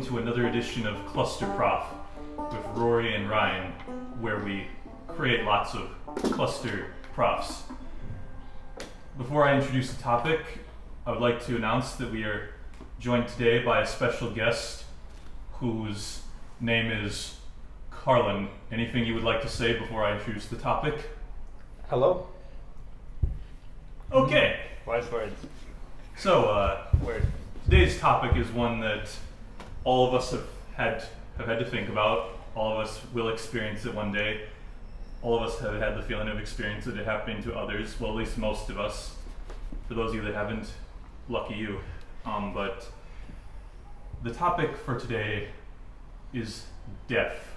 to another edition of Clusterprof with Rory and Ryan, where we create lots of cluster profs. Before I introduce the topic, I would like to announce that we are joined today by a special guest whose name is Carlin. Anything you would like to say before I introduce the topic? Hello. Okay. Wise words. So, Word. today's topic is one that all of us have had to think about. All of us will experience it one day. All of us have had the feeling of experience it happening to others. Well, at least most of us. For those of you that haven't, lucky you. But the topic for today is death.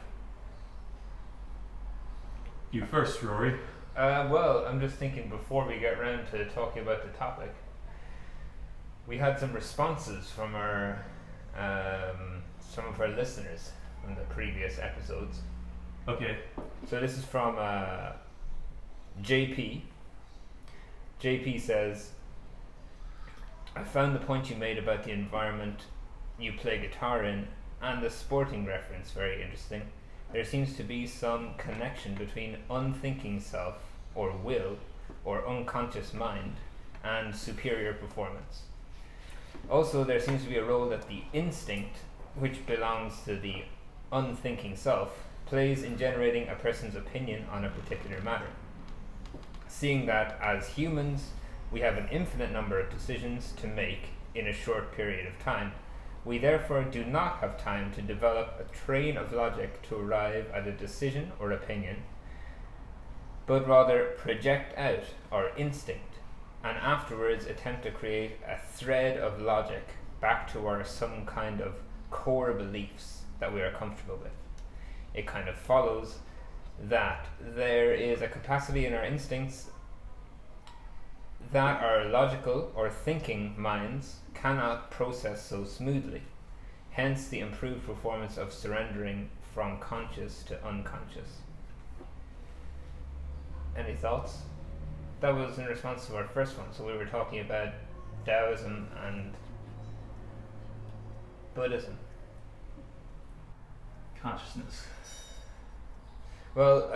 You first, Rory. Well, I'm just thinking before we get around to talking about the topic, we had some responses from our some of our listeners from the previous episodes. Okay. So this is from JP. JP says, I found the point you made about the environment you play guitar in and the sporting reference very interesting. There seems to be some connection between unthinking self, or will, or unconscious mind, and superior performance. Also, there seems to be a role that the instinct, which belongs to the unthinking self, plays in generating a person's opinion on a particular matter. Seeing that, as humans, we have an infinite number of decisions to make in a short period of time, we therefore do not have time to develop a train of logic to arrive at a decision or opinion, but rather project out our instinct and afterwards attempt to create a thread of logic back to our some kind of core beliefs that we are comfortable with. It kind of follows that there is a capacity in our instincts that our logical or thinking minds cannot process so smoothly. Hence the improved performance of surrendering from conscious to unconscious. Any thoughts? That was in response to our first one. So we were talking about Daoism and Buddhism. Consciousness. Well,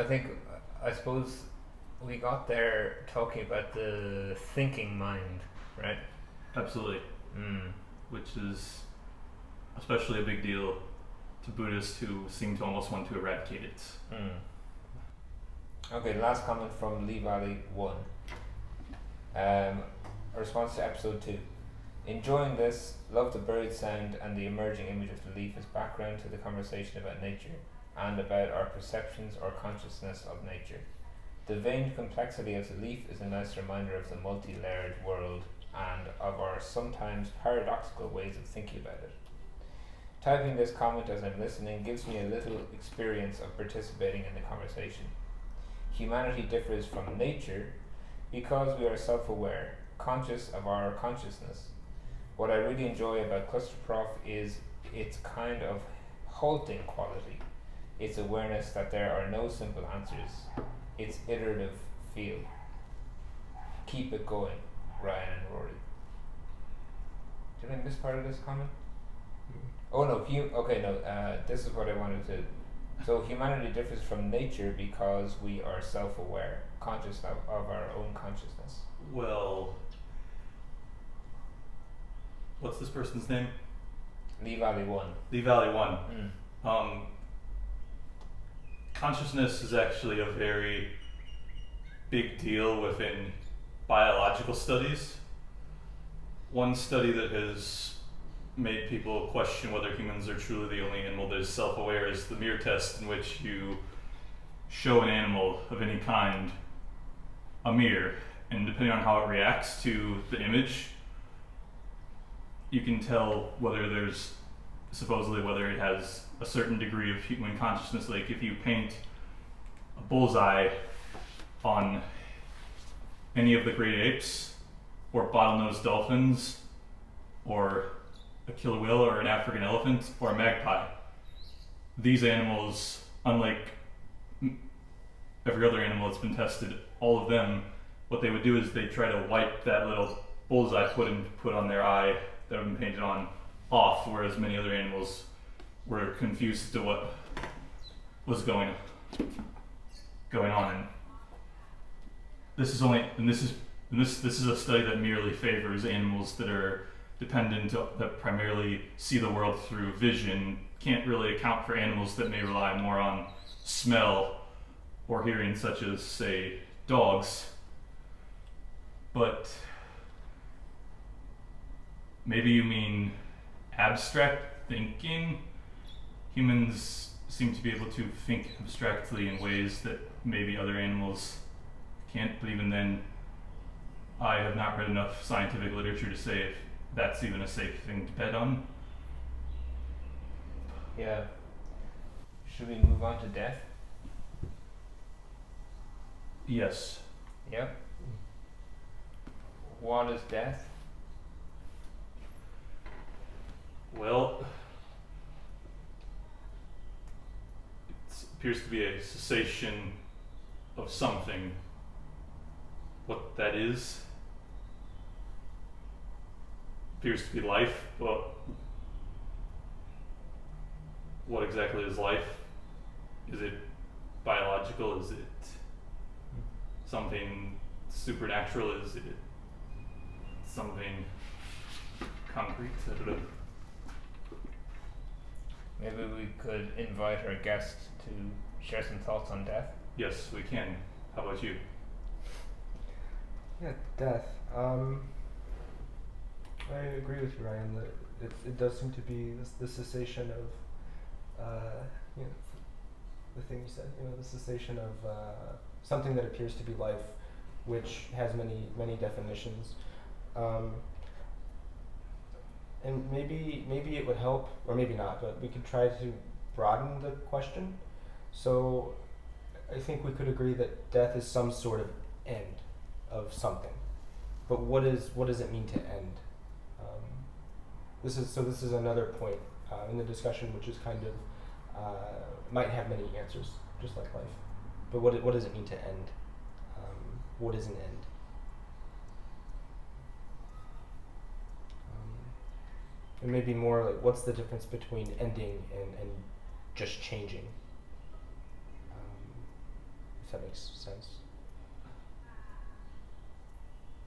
I suppose we got there talking about the thinking mind, right? Absolutely. Which is especially a big deal to Buddhists who seem to almost want to eradicate it. Okay, last comment from Lee Valley 1. A response to episode 2. Enjoying this, love the bird sound and the emerging image of the leaf as background to the conversation about nature and about our perceptions or consciousness of nature. The veined complexity of the leaf is a nice reminder of the multi-layered world and of our sometimes paradoxical ways of thinking about it. Typing this comment as I'm listening gives me a little experience of participating in the conversation. Humanity differs from nature because we are self-aware, conscious of our consciousness. What I really enjoy about Clusterprof is its kind of halting quality, its awareness that there are no simple answers, its iterative feel. Keep it going, Ryan and Rory. Did I miss part of this comment? Oh no, this is what I wanted to. So humanity differs from nature because we are self-aware, conscious of our own consciousness. Well, what's this person's name? Lee Valley 1. Lee Valley 1. Consciousness is actually a very big deal within biological studies. One study that has made people question whether humans are truly the only animal that is self-aware is the mirror test, in which you show an animal of any kind a mirror, and depending on how it reacts to the image, you can tell whether it has a certain degree of human consciousness. Like if you paint a bullseye on any of the great apes, or bottlenose dolphins, or a killer whale, or an African elephant, or a magpie, these animals, unlike every other animal that's been tested, all of them, what they would do is they try to wipe that little bullseye put on their eye that have been painted on off, whereas many other animals were confused as to what was going on. And this is a study that merely favors animals that are dependent, that primarily see the world through vision. Can't really account for animals that may rely more on smell or hearing, such as, say, dogs. But maybe you mean abstract thinking? Humans seem to be able to think abstractly in ways that maybe other animals can't, but even then, I have not read enough scientific literature to say if that's even a safe thing to bet on. Yeah. Should we move on to death? Yes. Yep. What is death? Well, it appears to be a cessation of something. What that is appears to be life, but what exactly is life? Is it biological? Is it something supernatural? Is it something concrete? I don't know. Maybe we could invite our guest to share some thoughts on death. Yes, we can. How about you? Yeah, death. I agree with you, Ryan, that it does seem to be the cessation of, the thing you said, the cessation of something that appears to be life, which has many definitions. And maybe it would help, or maybe not, but we could try to broaden the question. So I think we could agree that death is some sort of end of something. But what does it mean to end? This is another point in the discussion, which is kind of might have many answers, just like life. But what does it mean to end? What is an end? And maybe more like, what's the difference between ending and just changing? If that makes sense.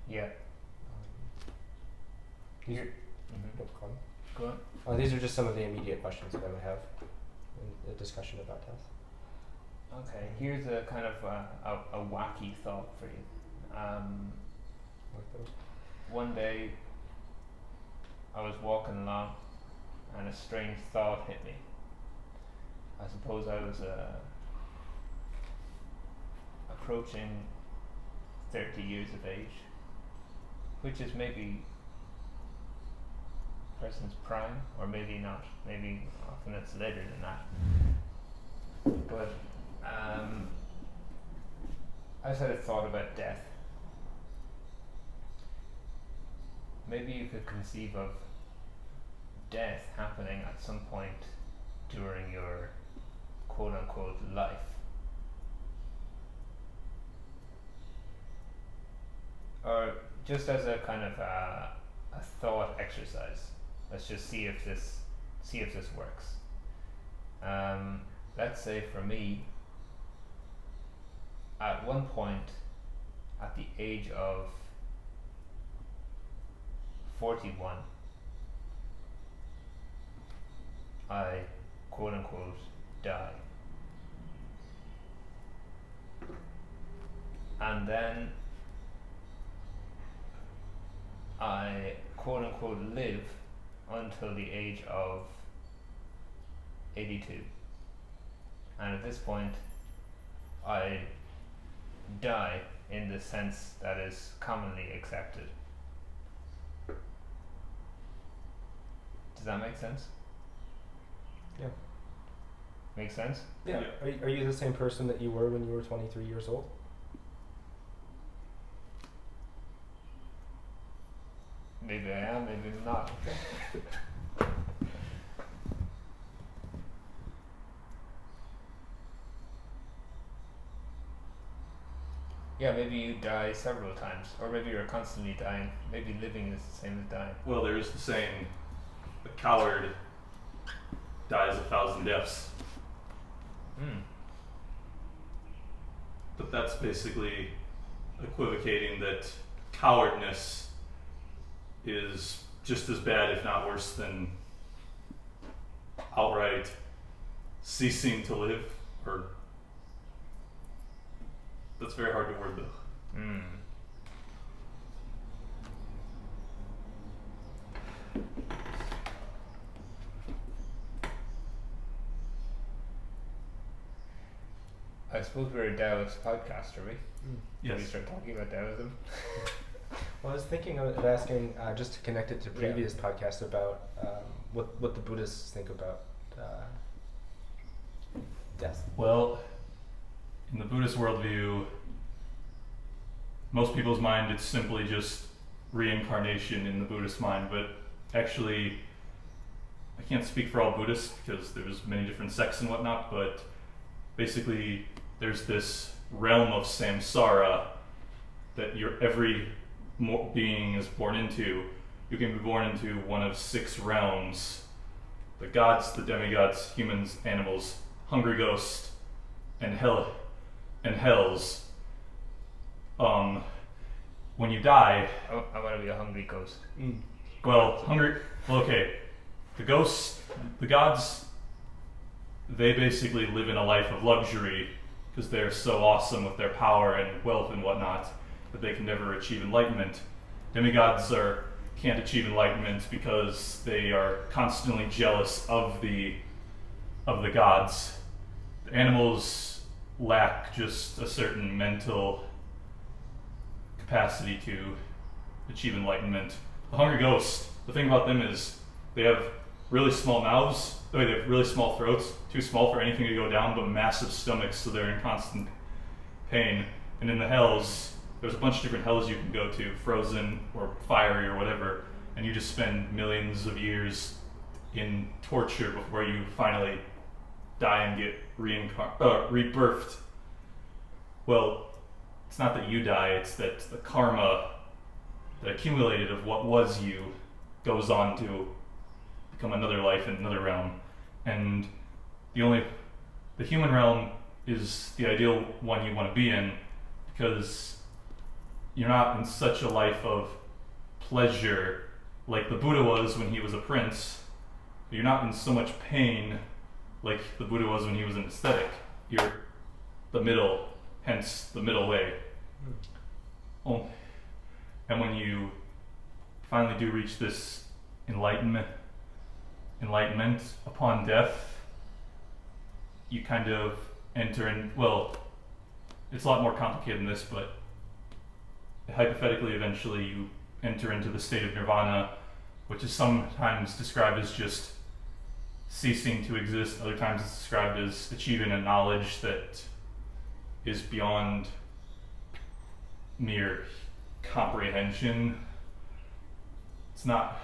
Yeah. These are, Mm-hmm. Go on. Go on. These are just some of the immediate questions that I would have in the discussion about death. Okay, here's a kind of a wacky thought for you. Like those. One day I was walking along and a strange thought hit me. I suppose I was approaching 30 years of age, which is maybe a person's prime, or maybe not. Maybe often it's later than that. But I just had a thought about death. Maybe you could conceive of death happening at some point during your quote-unquote life. Or just as a kind of a thought exercise. Let's just see if this works. Let's say for me, at one point, at the age of 41, I quote unquote die. And then I quote unquote live until the age of 82. And at this point, I die in the sense that is commonly accepted. Does that make sense? Yeah. Make sense? Yeah. Yeah. Are you the same person that you were when you were 23 years old? Maybe I am, maybe I'm not. Yeah, maybe you die several times, or maybe you're constantly dying. Maybe living is the same as dying. Well, there is the saying, the coward dies 1,000 deaths. Hmm. But that's basically equivocating that cowardness is just as bad, if not worse, than outright ceasing to live, or that's very hard to word though. Hmm. I suppose we're a Taoist podcast, are we? Can we Yes. start talking about Taoism? Well, I was thinking of asking, just to connect it to previous podcasts, about what the Buddhists think about death. Well, in the Buddhist worldview, most people's mind, it's simply just reincarnation in the Buddhist mind, but actually, I can't speak for all Buddhists because there's many different sects and whatnot, but basically there's this realm of samsara that every being is born into. You can be born into one of 6 realms: the gods, the demigods, humans, animals, hungry ghosts, and hells. When you die, I want to be a hungry ghost. okay, the ghosts, the gods, they basically live in a life of luxury because they're so awesome with their power and wealth and whatnot that they can never achieve enlightenment. Demigods can't achieve enlightenment because they are constantly jealous of the gods. The animals lack just a certain mental capacity to achieve enlightenment. The hungry ghosts, the thing about them is they have really small mouths, they have really small throats, too small for anything to go down, but massive stomachs, so they're in constant pain. And in the hells, there's a bunch of different hells you can go to, frozen or fiery or whatever, and you just spend millions of years in torture before you finally die and get rebirthed. Well, it's not that you die, it's that the karma that accumulated of what was you goes on to become another life in another realm. And the human realm is the ideal one you want to be in, because you're not in such a life of pleasure like the Buddha was when he was a prince. You're not in so much pain like the Buddha was when he was an ascetic. You're the middle, hence the middle way. Oh, and when you finally do reach this enlightenment upon death, you kind of enter in, well, it's a lot more complicated than this, but hypothetically eventually you enter into the state of nirvana, which is sometimes described as just ceasing to exist. Other times it's described as achieving a knowledge that is beyond mere comprehension. It's not,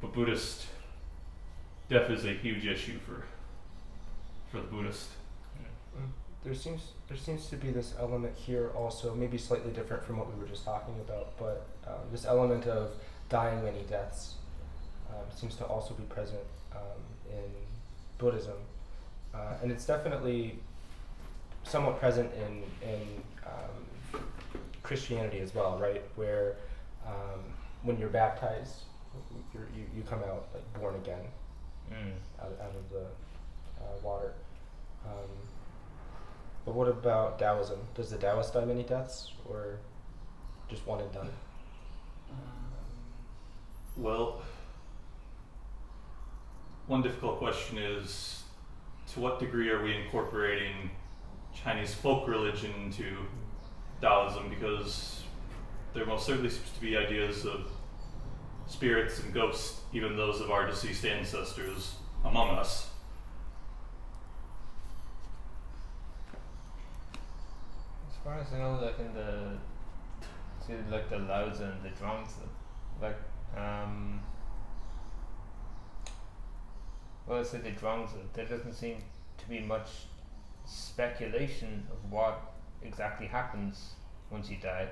but Buddhist death is a huge issue for the Buddhist. There seems to be this element here also, maybe slightly different from what we were just talking about, but this element of dying many deaths seems to also be present in Buddhism, and it's definitely somewhat present in Christianity as well, right? Where when you're baptized, you come out like born again out of the water. But what about Daoism? Does the Taoist die many deaths, or just one and done? Well, one difficult question is, to what degree are we incorporating Chinese folk religion into Taoism? Because there most certainly seems to be ideas of spirits and ghosts, even those of our deceased ancestors, among us. As far as I know, like in the Laozi and the Zhuangzi, like well, I say the Zhuangzi, there doesn't seem to be much speculation of what exactly happens once you die,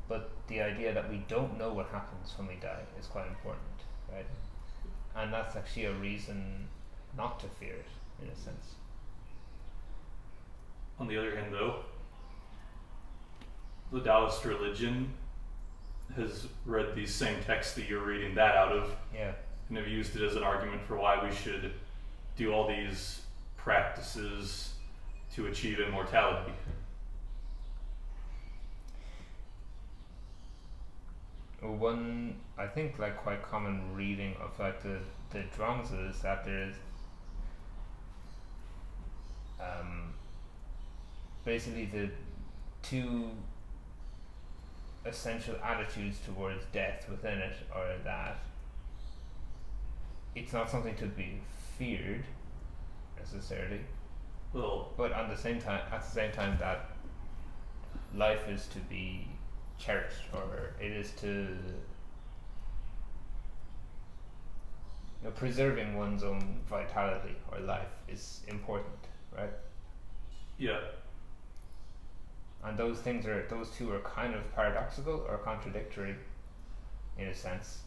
but the idea that we don't know what happens when we die is quite important, right? and that's actually a reason not to fear it, in a sense. On the other hand, though, the Taoist religion has read these same texts that you're reading that out of, Yeah. and have used it as an argument for why we should do all these practices to achieve immortality. One, I think, like quite common reading of like the Zhuangzi is that there is basically the two essential attitudes towards death within it are that it's not something to be feared necessarily, Well, but at the same time that life is to be cherished, or it is to, preserving one's own vitality or life is important, right? yeah, And those two are kind of paradoxical or contradictory in a sense,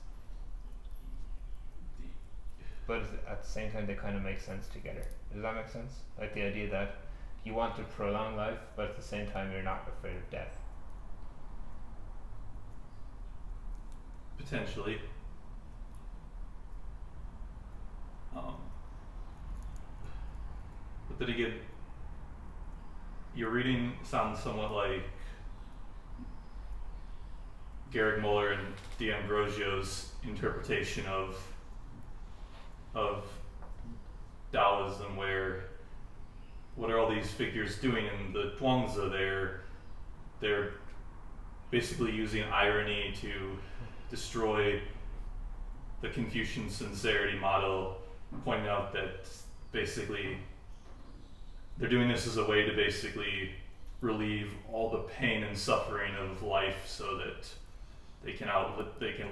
but at the same time they kind of make sense together. Does that make sense? Like the idea that you want to prolong life, but at the same time you're not afraid of death. potentially. But then again, your reading sounds somewhat like Garrick Muller and D'Ambrosio's interpretation of Taoism, where what are all these figures doing in the Zhuangzi? They're basically using irony to destroy the Confucian sincerity model, pointing out that basically they're doing this as a way to basically relieve all the pain and suffering of life, so that they can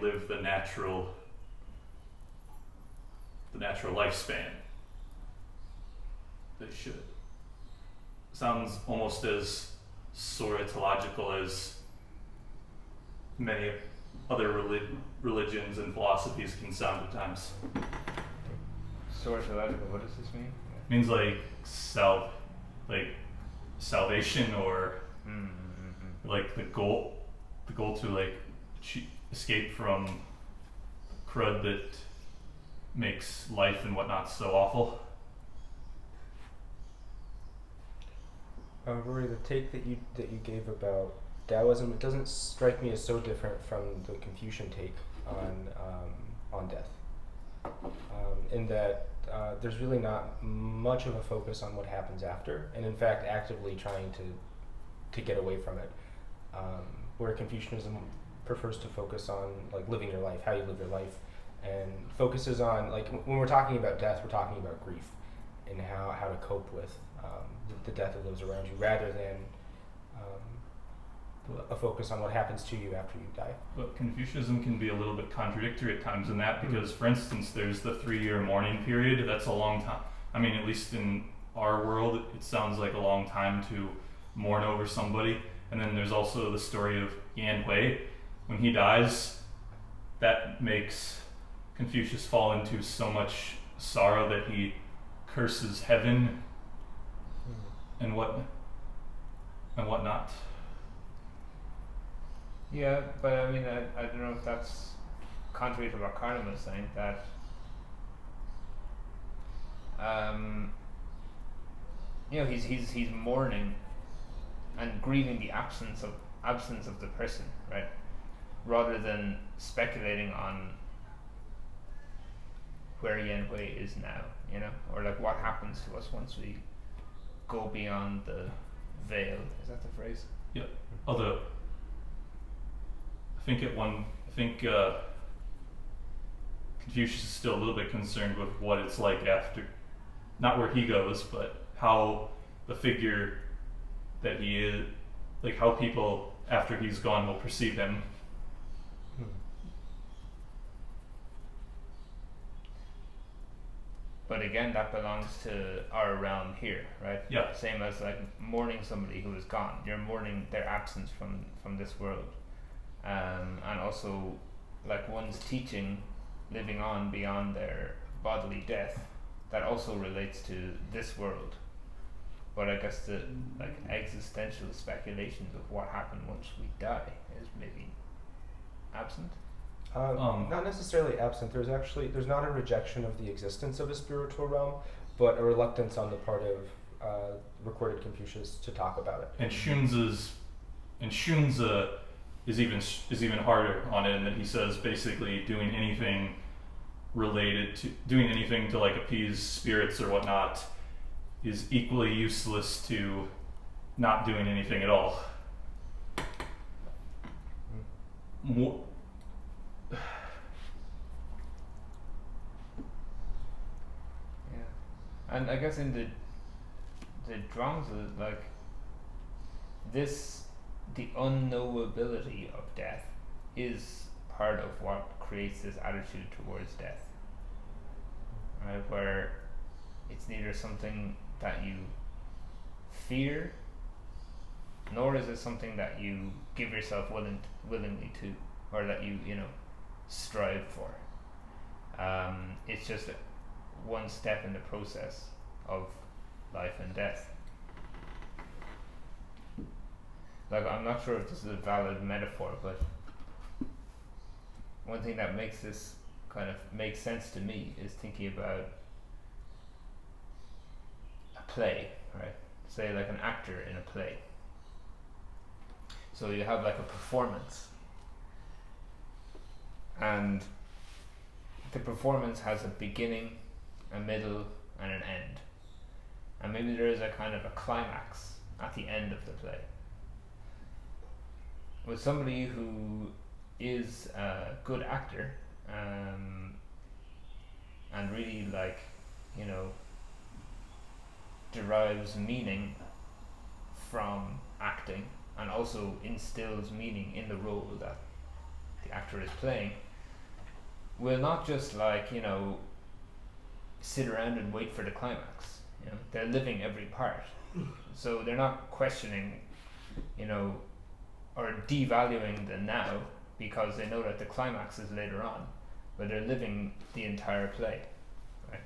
live the natural lifespan. They should. Sounds almost as soritological as many other religions and philosophies can sound at times. Soritological, what does this mean? Means like salvation, or like the goal to like escape from crud that makes life and whatnot so awful. Rory, the take that you gave about Taoism, it doesn't strike me as so different from the Confucian take on death. In that there's really not much of a focus on what happens after, and in fact actively trying to get away from it. Where Confucianism prefers to focus on like living your life, how you live your life, and focuses on, like, when we're talking about death, we're talking about grief and how to cope with the death of those around you, rather than a focus on what happens to you after you die. But Confucianism can be a little bit contradictory at times in that, because, for instance, there's the 3-year mourning period. That's a long time. I mean, at least in our world, it sounds like a long time to mourn over somebody. And then there's also the story of Yan Hui. When he dies, that makes Confucius fall into so much sorrow that he curses heaven and whatnot. Yeah, but I mean, I don't know if that's contrary to what Carlin was saying, that he's mourning and grieving the absence of the person, right? Rather than speculating on where Yan Hui is now, or like what happens to us once we go beyond the veil. Is that the phrase? Yeah. Although I think Confucius is still a little bit concerned with what it's like after, not where he goes, but how the figure that he is, like how people after he's gone will perceive him. But again, that belongs to our realm here, right? Yeah. Same as like mourning somebody who is gone. You're mourning their absence from this world. And also, like, one's teaching living on beyond their bodily death that also relates to this world. But I guess the like existential speculations of what happened once we die is maybe absent. Not necessarily absent. There's not a rejection of the existence of a spiritual realm, but a reluctance on the part of recorded Confucius to talk about it. And Xunzi is even harder on it, in that he says basically doing anything to like appease spirits or whatnot is equally useless to not doing anything at all. And I guess in the Zhuangzi, like this, the unknowability of death is part of what creates this attitude towards death, right? Where it's neither something that you fear, nor is it something that you give yourself willingly to, or that you strive for. It's just one step in the process of life and death. Like, I'm not sure if this is a valid metaphor, but one thing that makes this kind of make sense to me is thinking about a play, right? Say like an actor in a play. So you have like a performance, and the performance has a beginning, a middle, and an end. And maybe there is a kind of a climax at the end of the play. With somebody who is a good actor, and really derives meaning from acting, and also instills meaning in the role that the actor is playing, will not just sit around and wait for the climax. They're living every part, so they're not questioning, or devaluing the now because they know that the climax is later on, but they're living the entire play, right?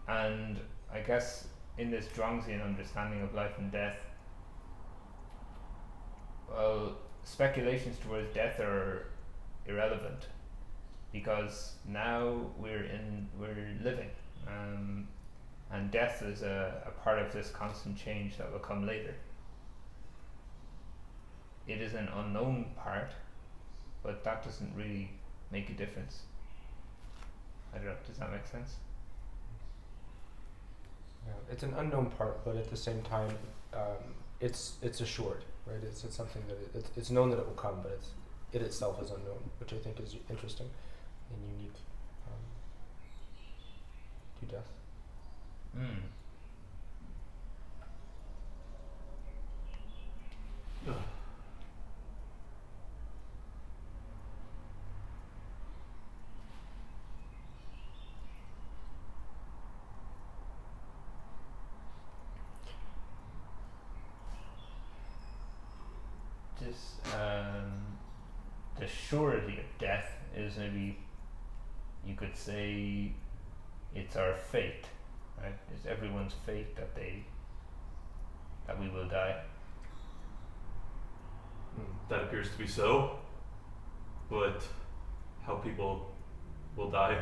And I guess in this Zhuangzian understanding of life and death, well, speculations towards death are irrelevant, because now we're living, and death is a part of this constant change that will come later. It is an unknown part, but that doesn't really make a difference. I don't know, does that make sense? Yeah, it's an unknown part, but at the same time, it's assured, right? It's something that it's known that it will come, but it itself is unknown, which I think is interesting and unique to death. The surety of death is, maybe you could say, it's our fate, right? It's everyone's fate that we will die. That appears to be so, but how people will die,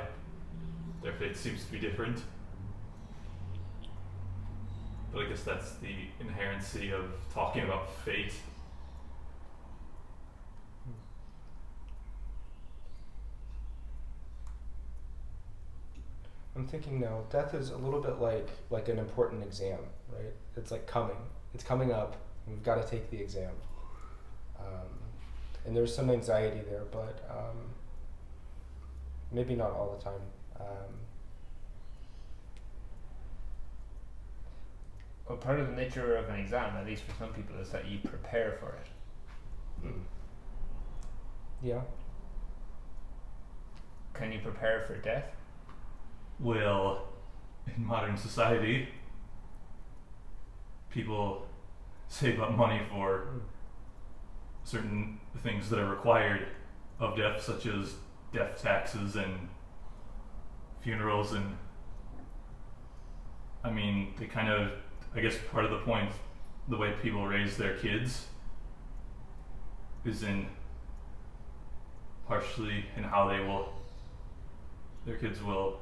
their fate seems to be different. But I guess that's the inherency of talking about fate. I'm thinking now, death is a little bit like an important exam, right? It's like it's coming up, and we've got to take the exam. And there's some anxiety there, but maybe not all the time. Well, part of the nature of an exam, at least for some people, is that you prepare for it. Yeah. Can you prepare for death? Well, in modern society, people save up money for certain things that are required of death, such as death taxes and funerals, and I mean, they kind of, I guess part of the point, the way people raise their kids is in partially in how their kids will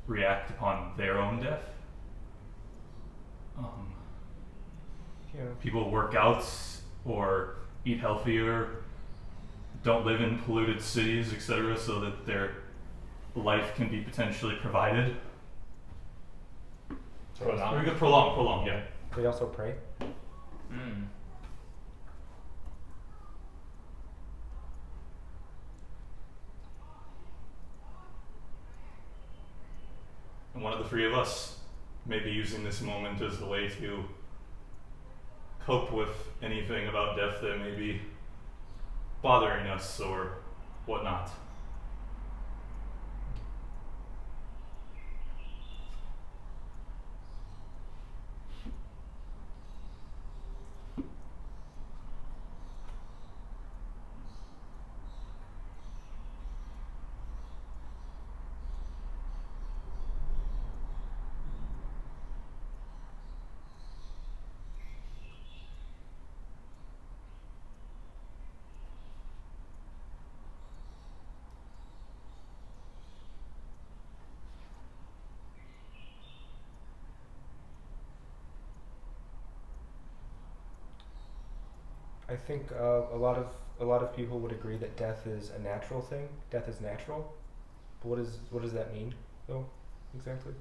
react upon their own death. Yeah. People work out or eat healthier, don't live in polluted cities, etc., so that their life can be potentially provided. Prolong. We could prolong, yeah. They also pray. Mm. And one of the three of us may be using this moment as a way to cope with anything about death that may be bothering us or whatnot. I think a lot of people would agree that death is a natural thing. Death is natural. But what does that mean, though, exactly?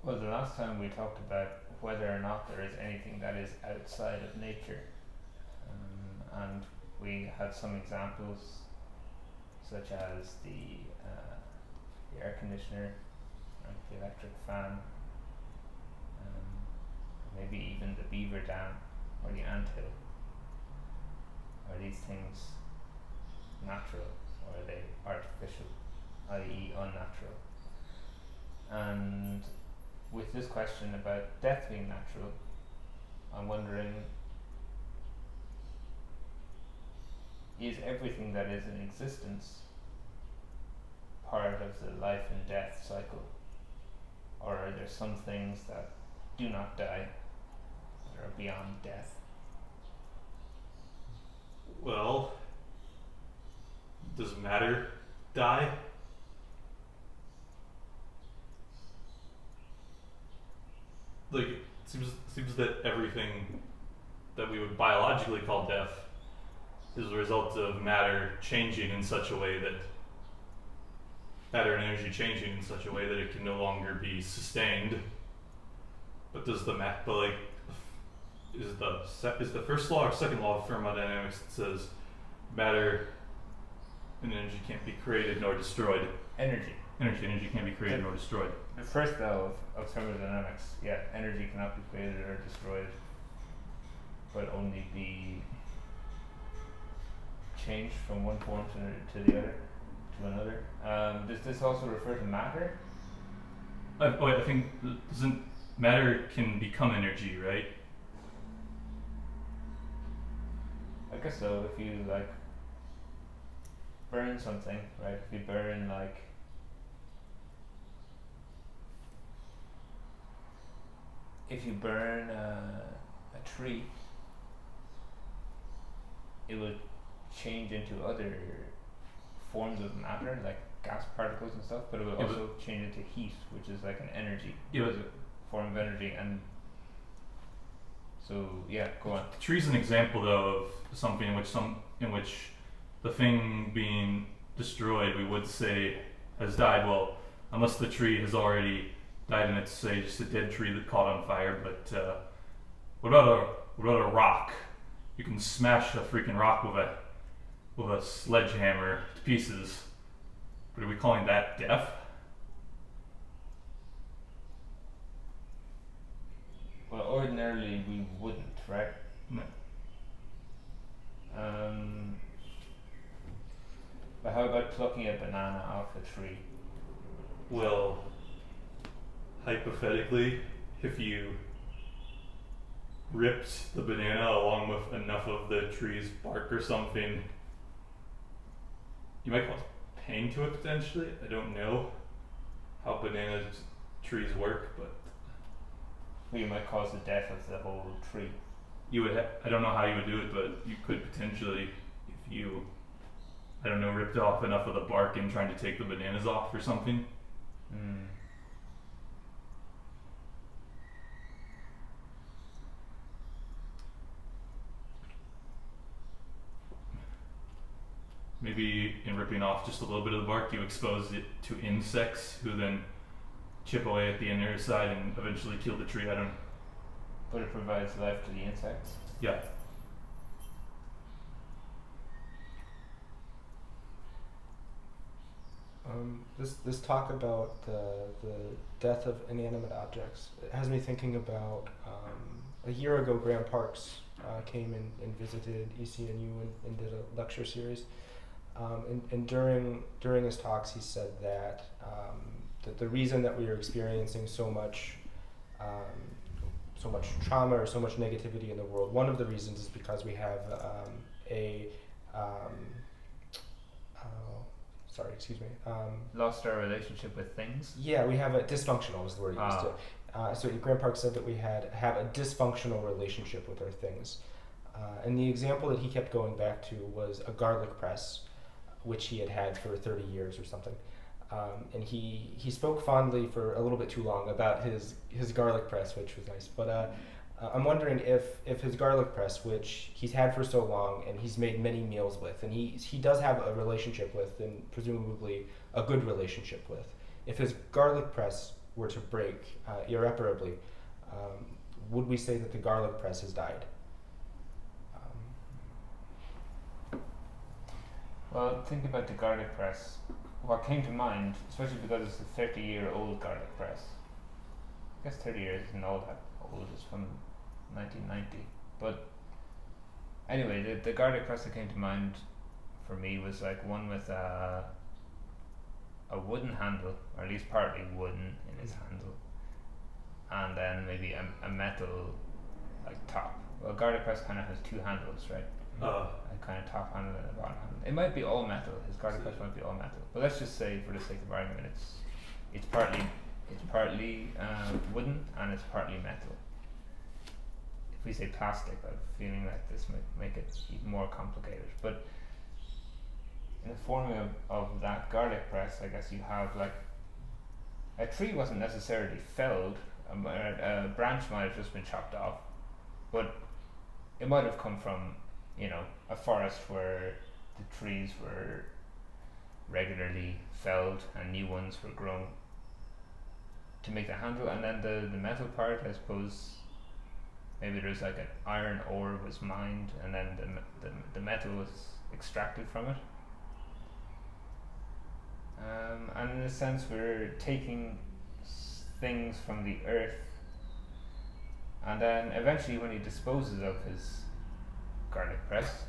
Well, the last time we talked about whether or not there is anything that is outside of nature, and we had some examples, such as the air conditioner, right, the electric fan, maybe even the beaver dam or the anthill. Are these things natural or are they artificial, i.e. unnatural? And with this question about death being natural, I'm wondering, is everything that is in existence part of the life and death cycle? Or are there some things that do not die, that are beyond death? Well, does matter die? Like, it seems that everything that we would biologically call death is a result of matter changing in such a way that matter and energy changing in such a way that it can no longer be sustained. But does the is the first law or second law of thermodynamics that says matter and energy can't be created nor destroyed? Energy. Energy can't be created nor destroyed. The first law of thermodynamics, yeah, energy cannot be created or destroyed, but only be changed from one form to the other, to another. Does this also refer to matter? I think doesn't matter can become energy, right? I guess so. If you like burn something, right? If you burn a tree, it would change into other forms of matter, like gas particles and stuff, but it would also change into heat, which is like an energy. It was a form of energy, and so yeah, go on. The tree's an example though of something in which the thing being destroyed we would say has died. Well, unless the tree has already died and it's say just a dead tree that caught on fire. But what about a rock? You can smash a freaking rock with a sledgehammer to pieces. But are we calling that death? Well, ordinarily we wouldn't, right? No. But how about plucking a banana off a tree? Well, hypothetically, if you ripped the banana along with enough of the tree's bark or something you might cause pain to it potentially. I don't know how banana trees work, but Well, you might cause the death of the whole tree. you would. I don't know how you would do it, but you could potentially, if you, I don't know, ripped off enough of the bark and trying to take the bananas off or something. Maybe in ripping off just a little bit of the bark, you expose it to insects who then chip away at the inner side and eventually kill the tree. I don't know. But it provides life to the insects. Yeah. This talk about the death of inanimate objects, it has me thinking about a year ago Graham Parks came and visited ECNU and did a lecture series. And during his talks, he said that the reason that we are experiencing so much trauma or so much negativity in the world, one of the reasons is because we have Lost our relationship with things. Yeah, we have a dysfunctional is the word he used to. So Graham Park said that we have a dysfunctional relationship with our things. And the example that he kept going back to was a garlic press, which he had for 30 years or something. And he spoke fondly for a little bit too long about his garlic press, which was nice. But I'm wondering if his garlic press, which he's had for so long and he's made many meals with, and he does have a relationship with, and presumably a good relationship with, if his garlic press were to break irreparably, would we say that the garlic press has died? Well, think about the garlic press. What came to mind, especially because it's a 30-year-old garlic press. I guess 30 years isn't all that old, it's from 1990. But anyway, the garlic press that came to mind for me was like one with a wooden handle, or at least partly wooden in its handle, and then maybe a metal like top. Well, garlic press kind of has two handles, right? A kind of top handle and a bottom handle. It might be all metal. His garlic press might be all metal. But let's just say, for the sake of argument, it's partly wooden and it's partly metal. If we say plastic, I have a feeling like this might make it even more complicated. But in the forming of that garlic press, I guess you have like a tree wasn't necessarily felled. A branch might have just been chopped off, but it might have come from, a forest where the trees were regularly felled and new ones were grown to make the handle. And then the metal part, I suppose, maybe there's like an iron ore was mined and then the metal was extracted from it. And in a sense, we're taking things from the earth, and then eventually when he disposes of his garlic press,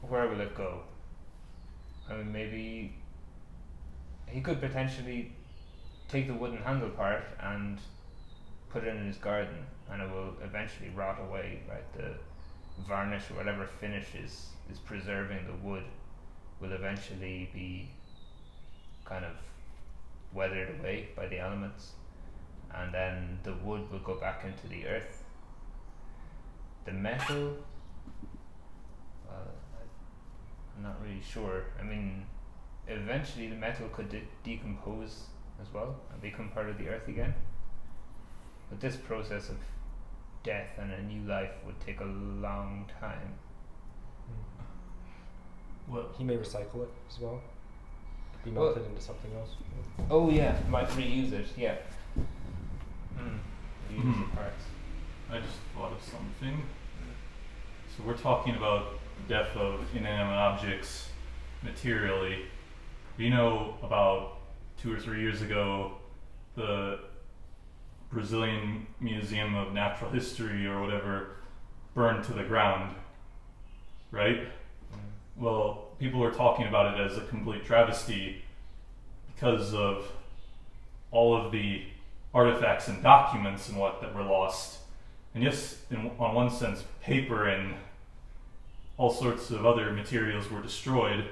where will it go? I mean, maybe he could potentially take the wooden handle part and put it in his garden, and it will eventually rot away, right? The varnish or whatever finish is preserving the wood will eventually be kind of weathered away by the elements, and then the wood will go back into the earth. The metal, I'm not really sure. I mean, eventually the metal could decompose as well and become part of the earth again. But this process of death and a new life would take a long time. Well, He may recycle it as well. Be melted into something else. Oh yeah, might reuse it, yeah. Reuse the parts. I just thought of something. So we're talking about the death of inanimate objects materially. We know about 2 or 3 years ago, the Brazilian Museum of Natural History or whatever burned to the ground, right? Well, people were talking about it as a complete travesty because of all of the artifacts and documents and what that were lost. And yes, on one sense, paper and all sorts of other materials were destroyed.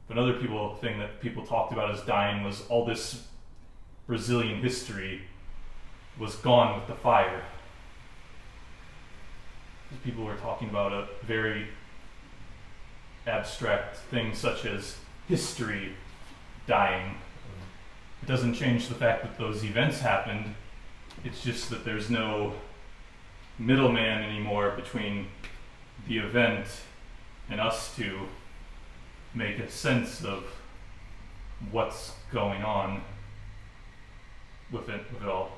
But another thing that people talked about as dying was all this Brazilian history was gone with the fire. People were talking about a very abstract thing such as history dying. It doesn't change the fact that those events happened. It's just that there's no middleman anymore between the event and us to make a sense of what's going on with it all.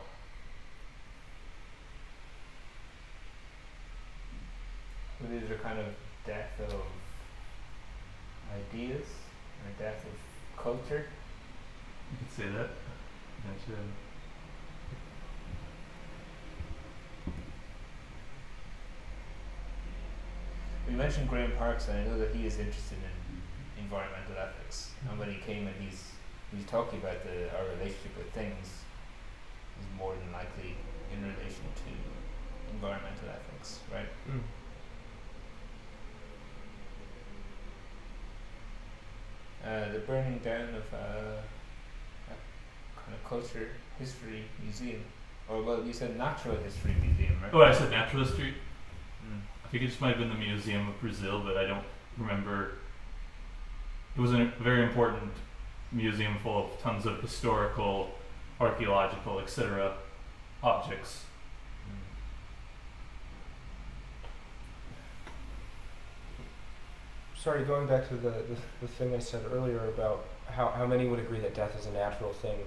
Well, these are kind of death of ideas or death of culture. You could say that. We mentioned Graham Parks, and I know that he is interested in environmental ethics. And when he came and he's talking about our relationship with things is more than likely in relation to environmental ethics, right? The burning down of a kind of culture, history museum. Or, well, you said natural history museum, right? Oh, I said natural history? I think it just might have been the Museum of Brazil, but I don't remember. It was a very important museum full of tons of historical, archaeological, etc. objects. Sorry, going back to the thing I said earlier about how many would agree that death is a natural thing.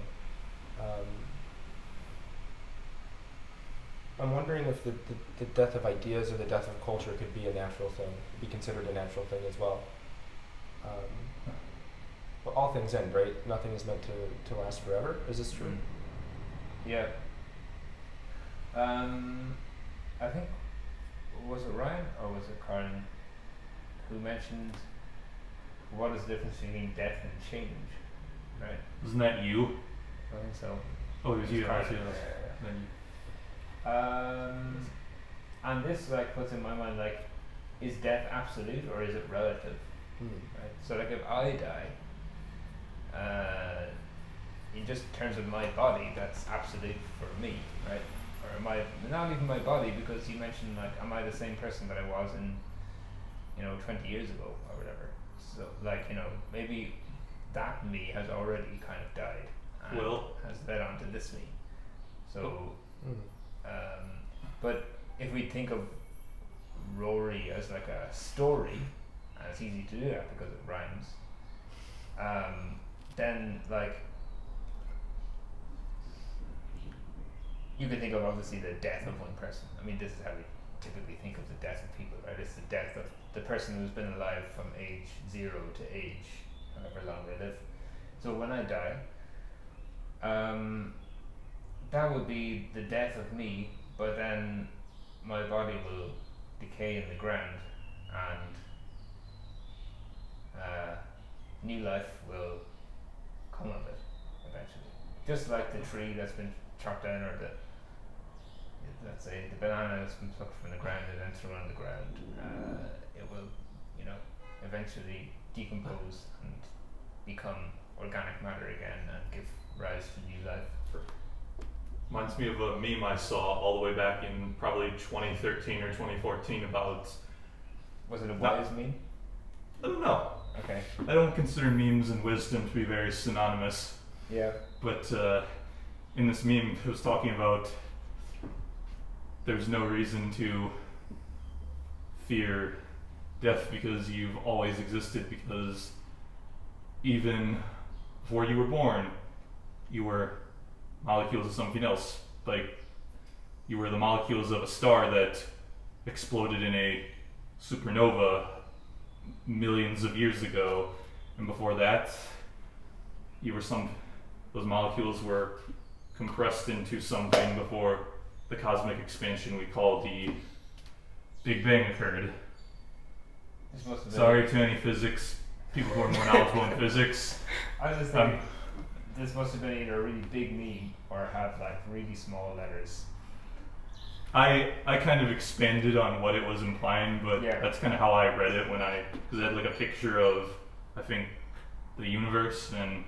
I'm wondering if the death of ideas or the death of culture could be a natural thing, be considered a natural thing as well. But all things end, right? Nothing is meant to last forever. Is this true? Yeah. I think, was it Ryan or was it Carlin who mentioned what is the difference between death and change, right? Wasn't that you? I think so. Oh, it was you. Carlin. Then you. And this like puts in my mind like, is death absolute or is it relative? Right. So like if I die, in just terms of my body, that's absolute for me, right? Or am I not even my body, because you mentioned like, am I the same person that I was in 20 years ago or whatever? So like, maybe that me has already kind of died and has led on to this me. So but if we think of Rory as like a story, and it's easy to do that because it rhymes, then like you could think of obviously the death of one person. I mean, this is how we typically think of the death of people, right? It's the death of the person who's been alive from age 0 to age however long they live. So when I die, that would be the death of me, but then my body will decay in the ground and new life will come of it eventually. Just like the tree that's been chopped down, or let's say the banana that's been plucked from the ground and then thrown on the ground, it will, eventually decompose and become organic matter again and give rise to new life. Reminds me of a meme I saw all the way back in probably 2013 or 2014 about... Was it a wise meme? I don't know. Okay. I don't consider memes and wisdom to be very synonymous. Yeah. But in this meme, it was talking about there's no reason to fear death because you've always existed, because even before you were born, you were molecules of something else. Like, you were the molecules of a star that exploded in a supernova millions of years ago, and before that, you were those molecules were compressed into something before the cosmic expansion we call the Big Bang occurred. Sorry to any physics people who are more knowledgeable in physics. I was just thinking, this must have been either a really big meme or have like really small letters. I kind of expanded on what it was implying, but Yeah. that's kind of how I read it because I had like a picture of, I think, the universe, and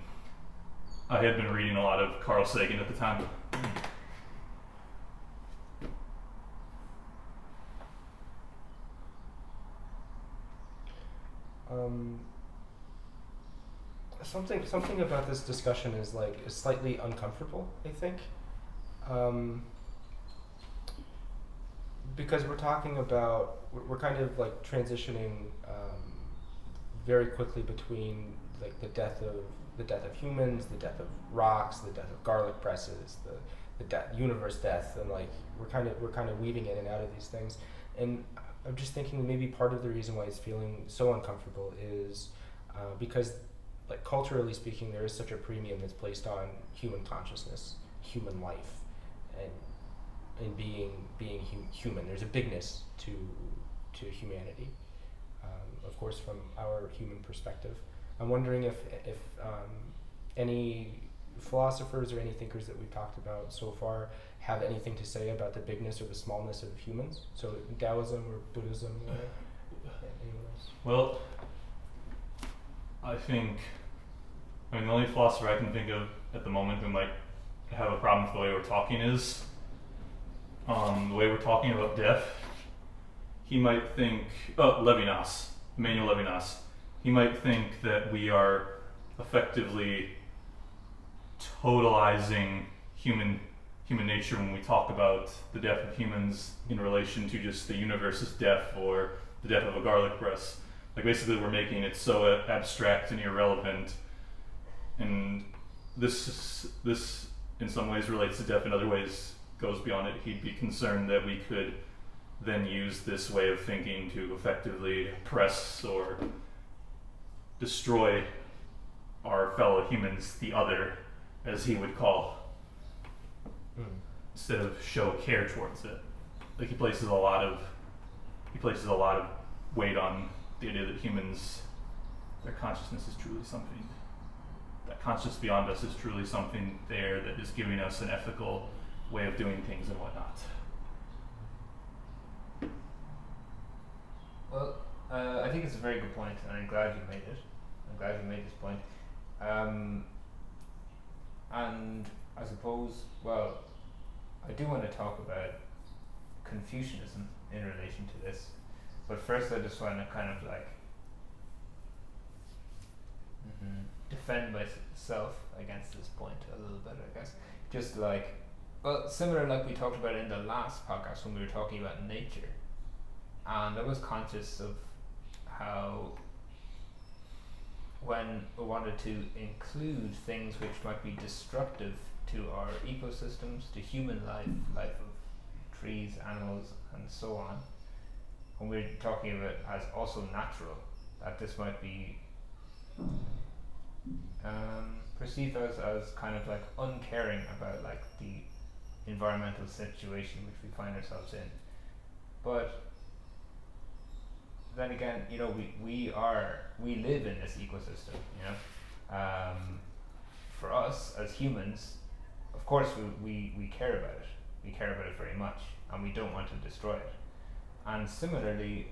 I had been reading a lot of Carl Sagan at the time. Something about this discussion is slightly uncomfortable, I think, because we're kind of like transitioning very quickly between like the death of humans, the death of rocks, the death of garlic presses, the universe death, and like we're kind of weaving in and out of these things, and I'm just thinking maybe part of the reason why it's feeling so uncomfortable is because, like, culturally speaking, there is such a premium that's placed on human consciousness, human life, and being human. There's a bigness to humanity, of course, from our human perspective. I'm wondering if any philosophers or any thinkers that we've talked about so far have anything to say about the bigness or the smallness of humans. So Daoism or Buddhism or anyone else? Well, the only philosopher I can think of at the moment who might have a problem with the way we're talking is the way we're talking about death. He might think, Emmanuel Levinas, he might think that we are effectively totalizing human nature when we talk about the death of humans in relation to just the universe's death or the death of a garlic press. Like, basically we're making it so abstract and irrelevant, and this in some ways relates to death, in other ways goes beyond it. He'd be concerned that we could then use this way of thinking to effectively oppress or destroy our fellow humans, the other, as he would call, instead of show care towards it. Like, he places a lot of weight on the idea that humans, their consciousness is truly something, that consciousness beyond us is truly something there that is giving us an ethical way of doing things and whatnot. Well, I think it's a very good point, and I'm glad you made it. I'm glad you made this point. And I suppose, well, I do want to talk about Confucianism in relation to this, but first I just want to kind of like defend myself against this point a little bit, I guess. Just like, well, similar like we talked about in the last podcast when we were talking about nature, and I was conscious of how when we wanted to include things which might be destructive to our ecosystems, to human life of trees, animals, and so on, when we're talking of it as also natural, that this might be perceived as kind of like uncaring about like the environmental situation which we find ourselves in. But then again, you know, we live in this ecosystem, you know. For us as humans, of course we care about it. We care about it very much, and we don't want to destroy it. And similarly,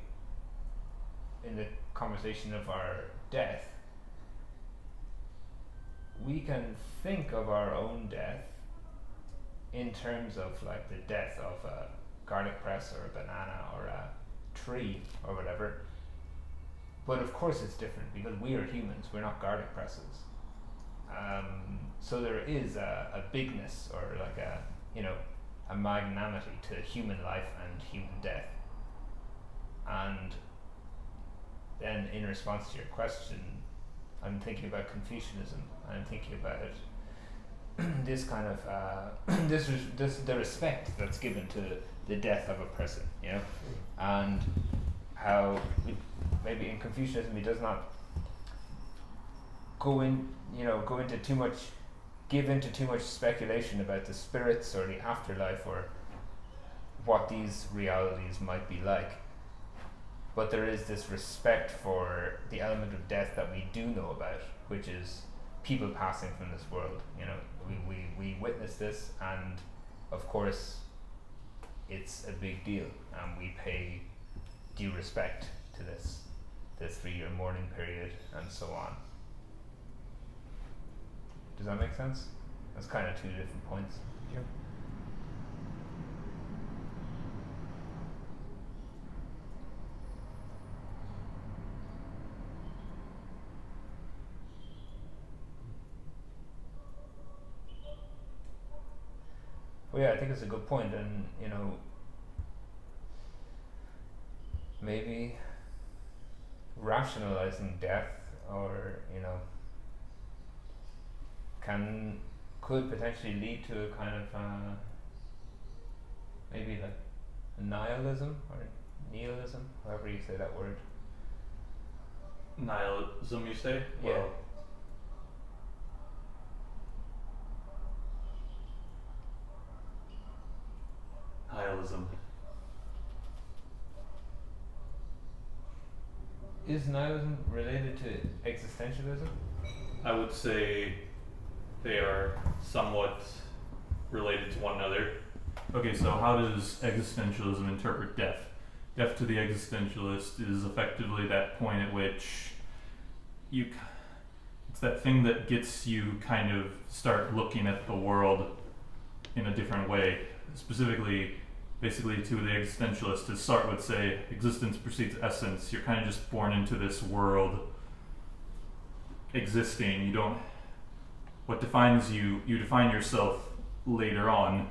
in the conversation of our death, we can think of our own death in terms of like the death of a garlic press or a banana or a tree or whatever. But of course it's different because we are humans, we're not garlic presses. So there is a bigness or like a magnanimity to human life and human death. And then in response to your question, I'm thinking about Confucianism. I'm thinking about this kind of the respect that's given to the death of a person, you know, and how maybe in Confucianism he does not give into too much speculation about the spirits or the afterlife or what these realities might be like. But there is this respect for the element of death that we do know about, which is people passing from this world. You know, we witness this, and of course it's a big deal and we pay due respect to this, the 3-year mourning period and so on. Does that make sense? That's kind of two different points. Yep. Well, yeah, I think it's a good point, and maybe rationalizing death, or could potentially lead to a kind of maybe like nihilism or nihilism, however you say that word. Nihilism, you say? Yeah. Well, nihilism. Is nihilism related to existentialism? I would say they are somewhat related to one another. Okay, so how does existentialism interpret death? Death to the existentialist is effectively that point at which it's that thing that gets you kind of start looking at the world in a different way. Specifically, basically to the existentialist, to start with, say, existence precedes essence. You're kind of just born into this world existing. What defines you define yourself later on.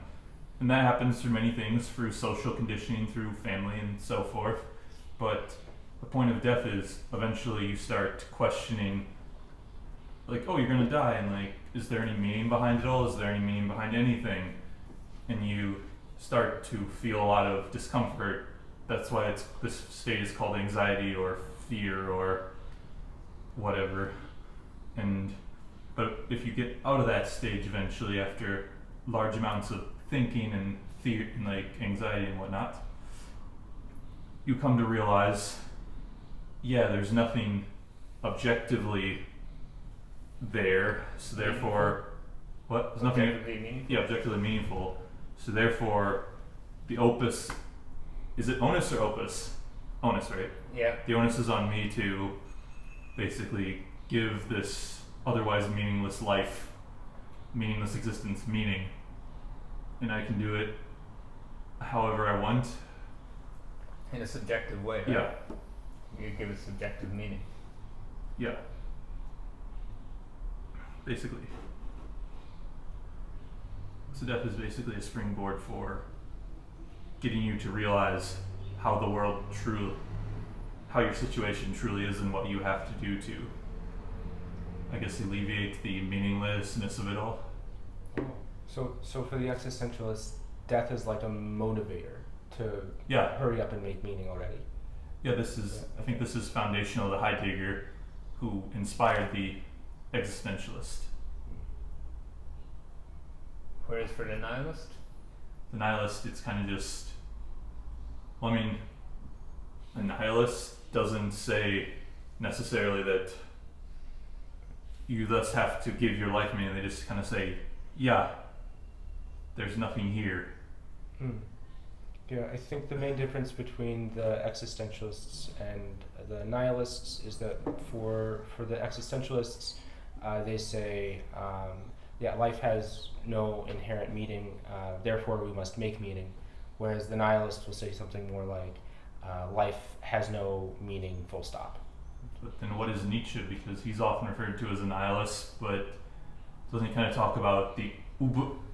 And that happens through many things, through social conditioning, through family and so forth. But the point of death is eventually you start questioning, like, oh, you're gonna die, and like, is there any meaning behind it all? Is there any meaning behind anything? And you start to feel a lot of discomfort. That's why this state is called anxiety or fear or whatever. But if you get out of that stage eventually, after large amounts of thinking and fear and like anxiety and whatnot, you come to realize, yeah, there's nothing objectively there, so therefore, what? There's nothing Objectively meaningful? Yeah, objectively meaningful. So therefore, the opus, is it onus or opus? Onus, right? Yeah. The onus is on me to basically give this otherwise meaningless life, meaningless existence, meaning. And I can do it however I want. In a subjective way, right? Yeah. You give it subjective meaning. Yeah. Basically. So death is basically a springboard for getting you to realize how the world how your situation truly is and what you have to do to, I guess, alleviate the meaninglessness of it all. So for the existentialist, death is like a motivator to Yeah. hurry up and make meaning already. Yeah, I think this is foundational to Heidegger, who inspired the existentialist. Whereas for the nihilist? The nihilist, it's kind of just, well, I mean, a nihilist doesn't say necessarily that you thus have to give your life meaning. They just kind of say, yeah, there's nothing here. Yeah, I think the main difference between the existentialists and the nihilists is that for the existentialists, they say, life has no inherent meaning, therefore we must make meaning. Whereas the nihilist will say something more like, life has no meaning, full stop. But then what is Nietzsche? Because he's often referred to as a nihilist, but doesn't he kind of talk about the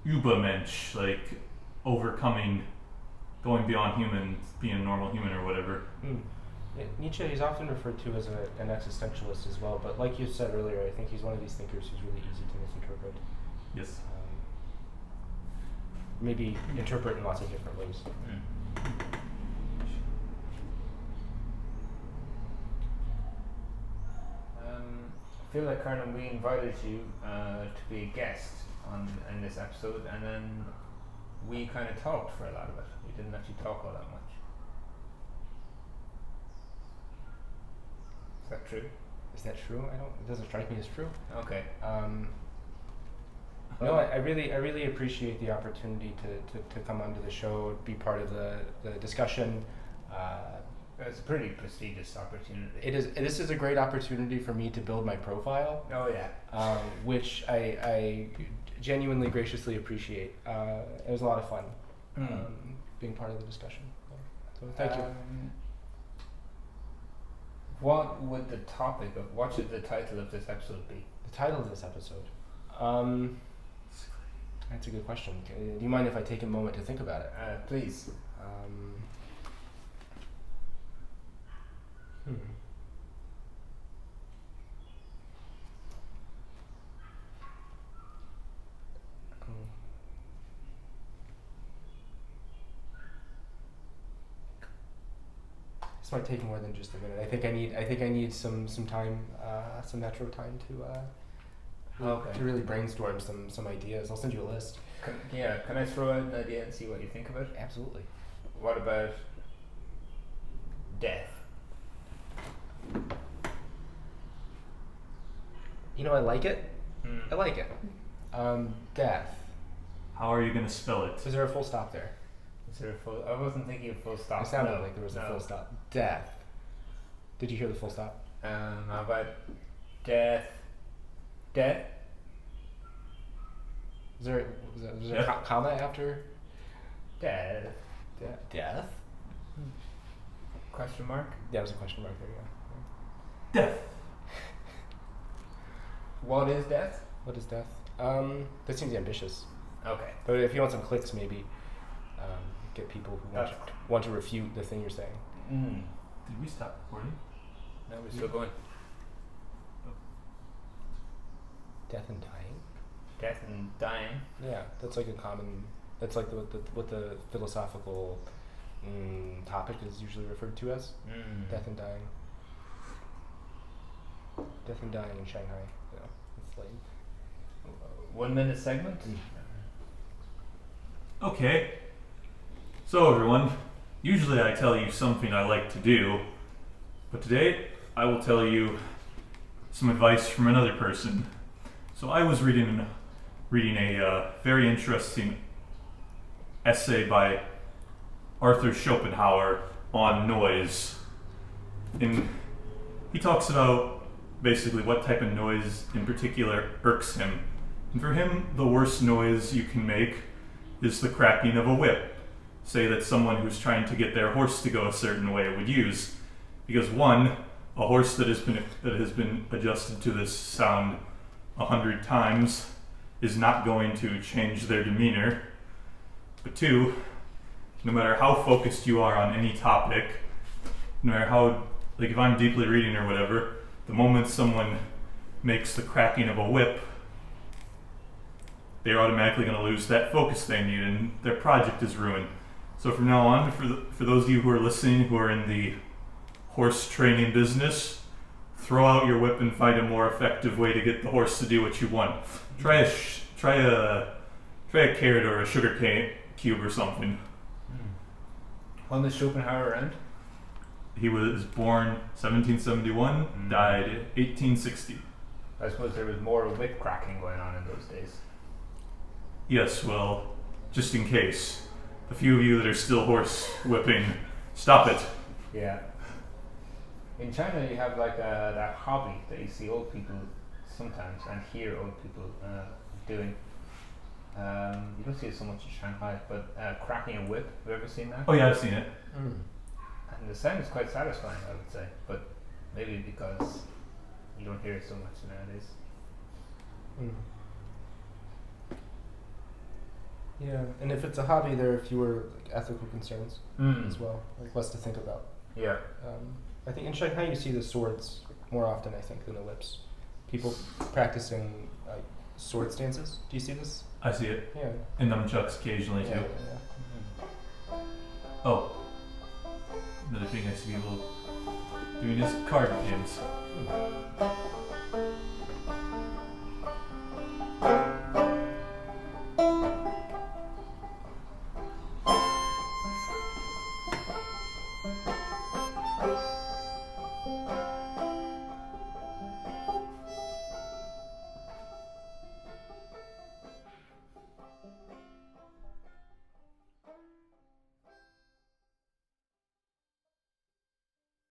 Übermensch, like overcoming, going beyond human, being a normal human or whatever? Yeah, Nietzsche is often referred to as an existentialist as well, but like you said earlier, I think he's one of these thinkers who's really easy to misinterpret. Yes. Maybe interpret in lots of different ways. I feel like, Carlin, we invited you to be a guest in this episode, and then we kind of talked for a lot of it. We didn't actually talk all that much. Is that true? Is that true? It doesn't strike me as true. Okay. No, I really appreciate the opportunity to come onto the show, be part of the discussion. It's a pretty prestigious opportunity. It is. This is a great opportunity for me to build my profile. Oh yeah. Which I genuinely graciously appreciate. It was a lot of fun being part of the discussion. So thank you. What would the topic of what should the title of this episode be? The title of this episode. That's a good question. Do you mind if I take a moment to think about it? Please. This might take more than just a minute. I think I need some time, some metro time to really brainstorm some ideas. I'll send you a list. Can I throw out an idea and see what you think of it? Absolutely. What about death? You know, I like it. I like it. Death. How are you going to spell it? Is there a full stop there? Is there a full? I wasn't thinking of full stop. It sounded like there was a full stop. Death. Did you hear the full stop? How about death? Death? Is there a comma after? Death. Death? Question mark? Yeah, there's a question mark there, yeah. Death. What is death? What is death? That seems ambitious. Okay. But if you want some clicks, maybe get people who want to refute the thing you're saying. Did we stop recording? No, we're still going. Death and dying? Death and dying? Yeah, that's like a common. That's like what the philosophical topic is usually referred to as. Death and dying. Death and dying in Shanghai. Yeah, it's like 1 minute segment. Okay. So everyone, usually I tell you something I like to do, but today I will tell you some advice from another person. So I was reading a very interesting essay by Arthur Schopenhauer on noise. And he talks about basically what type of noise in particular irks him. And for him, the worst noise you can make is the cracking of a whip. Say that someone who's trying to get their horse to go a certain way would use. Because one, a horse that has been adjusted to this sound 100 times is not going to change their demeanor. But two, no matter how focused you are on any topic, no matter how, like if I'm deeply reading or whatever, the moment someone makes the cracking of a whip, they're automatically going to lose that focus they need and their project is ruined. So from now on, for those of you who are listening who are in the horse training business, throw out your whip and find a more effective way to get the horse to do what you want. Try a carrot or a sugar cane cube or something. When was Schopenhauer around? He was born 1771, died 1860. I suppose there was more whip cracking going on in those days. Yes, well, just in case. The few of you that are still horse whipping, stop it. Yeah. In China, you have like that hobby that you see old people sometimes and hear old people doing. You don't see it so much in Shanghai, but cracking a whip. Have you ever seen that? Oh yeah, I've seen it. And the sound is quite satisfying, I would say, but maybe because you don't hear it so much nowadays. Yeah, and if it's a hobby, there are fewer ethical concerns as well, like less to think about. Yeah. I think in Shanghai you see the swords more often, I think, than the whips. People practicing sword stances. Do you see this? I see it. Yeah. And nunchucks occasionally too. Yeah. Oh. Another thing I see people doing is card games.